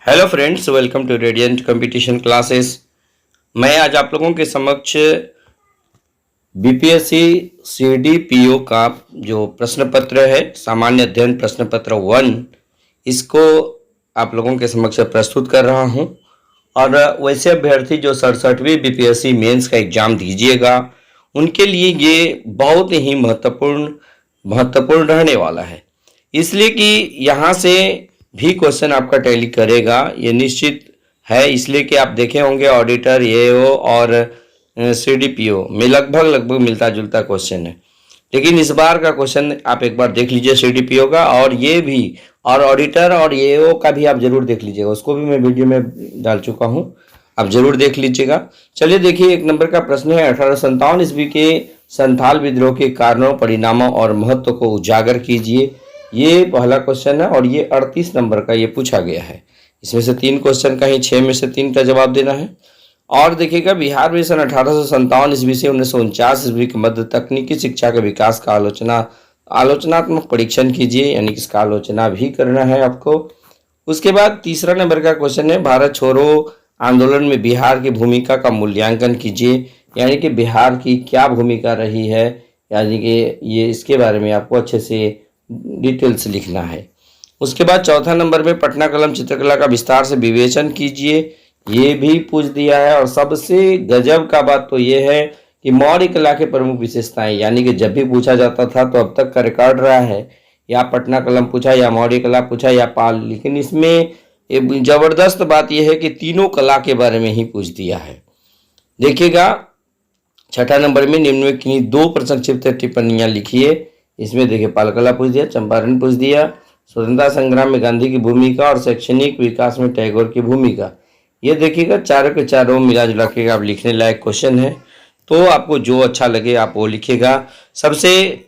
Hello friends, welcome to Radiant Competition Classes. मैं आज आप लोगों के समक्ष बीपीएससी सीडीपीओ का जो प्रश्न पत्र है, सामान्य अध्ययन प्रश्न पत्र 1, इसको आप लोगों के समक्ष प्रस्तुत कर रहा हूं। और वैसे अभ्यर्थी जो 67वीं बीपीएससी मेंस का एग्जाम दीजिएगा, उनके लिए ये बहुत ही महत्वपूर्ण रहने वाला है, इसलिए कि यहाँ से भी क्वेश्चन आपका टैली करेगा, ये निश्चित है। इसलिए कि आप देखे होंगे ऑडिटर, एओ और सीडीपीओ में लगभग मिलता जुलता क्वेश्चन है, लेकिन इस बार का क्वेश्चन आप एक बार देख लीजिए सीडीपीओ का, और ये भी, और ऑडिटर और एओ का भी आप जरूर देख लीजिएगा, उसको भी मैं वीडियो में डाल चुका हूँ, आप जरूर देख लीजिएगा। चलिए देखिए, एक नंबर का प्रश्न है, 1857 ईस्वी के संथाल विद्रोह के कारणों, परिणामों और महत्व को उजागर कीजिए। ये पहला क्वेश्चन है और ये 38 नंबर का ये पूछा गया है। इसमें से 3 क्वेश्चन का ही 6 में से 3 का जवाब देना है। और देखिएगा, बिहार में सन 1857 ईस्वी से 1949 ईस्वी के मध्य तकनीकी शिक्षा के विकास का आलोचनात्मक परीक्षण कीजिए, यानी कि इसका आलोचना भी करना है आपको। उसके बाद तीसरा नंबर का क्वेश्चन है, भारत छोड़ो आंदोलन में बिहार की भूमिका का मूल्यांकन कीजिए, यानी कि बिहार की क्या भूमिका रही है, यानी कि ये इसके बारे में आपको अच्छे से डिटेल्स लिखना है। उसके बाद चौथा नंबर में पटना कलम चित्रकला का विस्तार से विवेचन कीजिए, ये भी पूछ दिया है। और सबसे गजब का बात तो ये है कि मौर्य कला के प्रमुख विशेषताएं, यानी कि जब भी पूछा जाता था तो अब तक का रिकॉर्ड रहा है, या पटना कलम पूछा, या मौर्य कला पूछा, या पाल, लेकिन इसमें जबरदस्त बात यह है कि तीनों कला के बारे में ही पूछ दिया है। देखिएगा, छठा नंबर में निम्न में किन्हीं 2 संक्षिप्त टिप्पणियां लिखिए। इसमें देखिए, पाल कला पूछ दिया, चंपारण पूछ दिया, स्वतंत्रता संग्राम में गांधी की भूमिका और शैक्षणिक विकास में टैगोर की भूमिका। ये देखिएगा, चारों के चारों मिला जुला के आप लिखने लायक क्वेश्चन है, तो आपको जो अच्छा लगे आप वो लिखिएगा। सबसे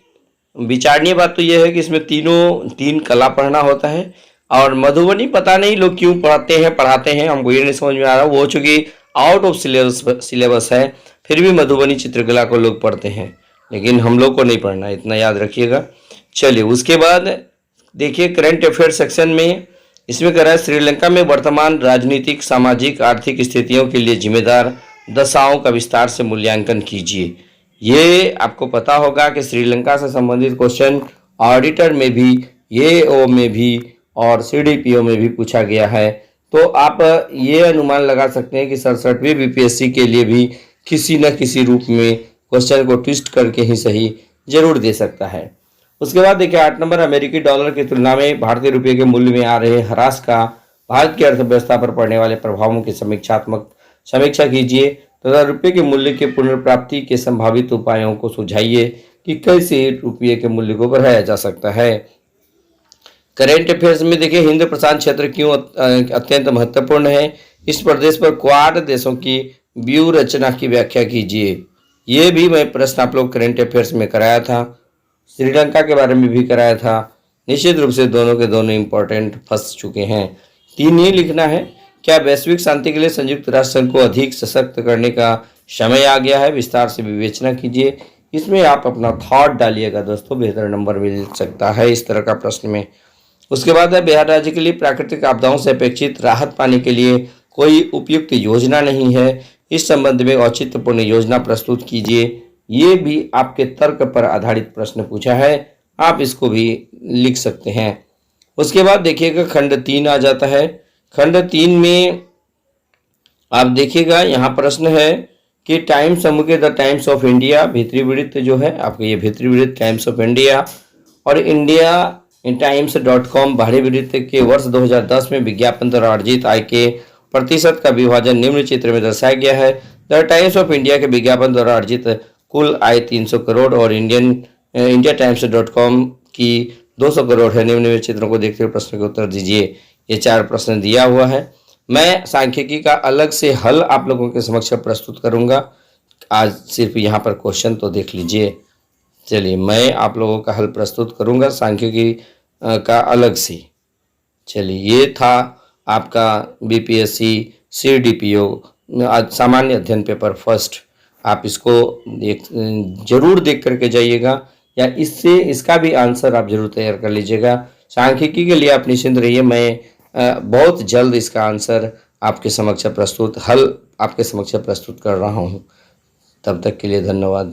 विचारणीय बात तो यह है कि इसमें तीन कला पढ़ना होता है, और मधुबनी पता नहीं लोग क्यों पढ़ाते हैं, हमको ये नहीं समझ में आ रहा। वो चूँकि आउट ऑफ सिलेबस है, फिर भी मधुबनी चित्रकला को लोग पढ़ते हैं, लेकिन हम लोग को नहीं पढ़ना, इतना याद रखिएगा। चलिए, उसके बाद देखिए करंट अफेयर सेक्शन में, इसमें कह रहा है, श्रीलंका में वर्तमान राजनीतिक, सामाजिक, आर्थिक स्थितियों के लिए जिम्मेदार दशाओं का विस्तार से मूल्यांकन कीजिए। ये आपको पता होगा कि श्रीलंका से संबंधित क्वेश्चन ऑडिटर में भी, एओ में भी और सीडीपीओ में भी पूछा गया है, तो आप ये अनुमान लगा सकते हैं कि 67वीं बीपीएससी के लिए भी किसी न किसी रूप में क्वेश्चन को ट्विस्ट करके ही सही जरूर दे सकता है। उसके बाद देखिए 8 नंबर, अमेरिकी डॉलर की तुलना में भारतीय रुपये के मूल्य में आ रहे ह्रास का भारत की अर्थव्यवस्था पर पड़ने वाले प्रभावों की समीक्षा कीजिए तथा रुपये के मूल्य के पुनर्प्राप्ति के संभावित उपायों को सुझाइए कि कैसे रुपये के मूल्य को बढ़ाया जा सकता है। करेंट अफेयर्स में देखिए, हिंद प्रशांत क्षेत्र क्यों अत्यंत महत्वपूर्ण है, इस प्रदेश पर क्वाड देशों की व्यूह रचना की व्याख्या कीजिए। ये भी मैं प्रश्न आप लोग करेंट अफेयर्स में कराया था, श्रीलंका के बारे में भी कराया था। निश्चित रूप से दोनों के दोनों इंपॉर्टेंट फंस चुके हैं। 3 ही लिखना है, क्या वैश्विक शांति के लिए संयुक्त राष्ट्र संघ को अधिक सशक्त करने का समय आ गया है, विस्तार से विवेचना कीजिए। इसमें आप अपना थॉट डालिएगा दोस्तों, बेहतर नंबर मिल सकता है इस तरह का प्रश्न में। उसके बाद है, बिहार राज्य के लिए प्राकृतिक आपदाओं से अपेक्षित राहत पाने के लिए कोई उपयुक्त योजना नहीं है, इस संबंध में औचित्यपूर्ण योजना प्रस्तुत कीजिए। ये भी आपके तर्क पर आधारित प्रश्न पूछा है, आप इसको भी लिख सकते हैं। उसके बाद देखिएगा, खंड 3 आ जाता है। खंड 3 में आप देखिएगा, यहाँ प्रश्न है कि टाइम्स समूह के द टाइम्स ऑफ इंडिया, भीतरी वृत्त जो है आपके, ये भीतरी वृत्त टाइम्स ऑफ इंडिया और इंडिया times.com बाहरी वृत्त के वर्ष 2010 में विज्ञापन द्वारा अर्जित आय के प्रतिशत का विभाजन निम्न चित्र में दर्शाया गया है। द टाइम्स ऑफ इंडिया के विज्ञापन द्वारा अर्जित कुल आय 300 करोड़ और इंडिया times.com की 200 करोड़ है। निम्न में चित्रों को देखते हुए प्रश्न के उत्तर दीजिए। ये 4 प्रश्न दिया हुआ है। मैं सांख्यिकी का अलग से हल आप लोगों के समक्ष प्रस्तुत करूंगा, आज सिर्फ यहाँ पर क्वेश्चन तो देख लीजिए। चलिए, मैं आप लोगों का हल प्रस्तुत करूंगा सांख्यिकी का अलग से। चलिए, ये था आपका बीपीएससी सीडीपीओ सामान्य अध्ययन पेपर फर्स्ट। आप इसको जरूर देख करके जाइएगा, या इसका भी आंसर आप जरूर तैयार कर लीजिएगा। सांख्यिकी के लिए आप निश्चिंत रहिए, मैं बहुत जल्द इसका आंसर आपके समक्ष प्रस्तुत कर रहा हूँ। तब तक के लिए धन्यवाद।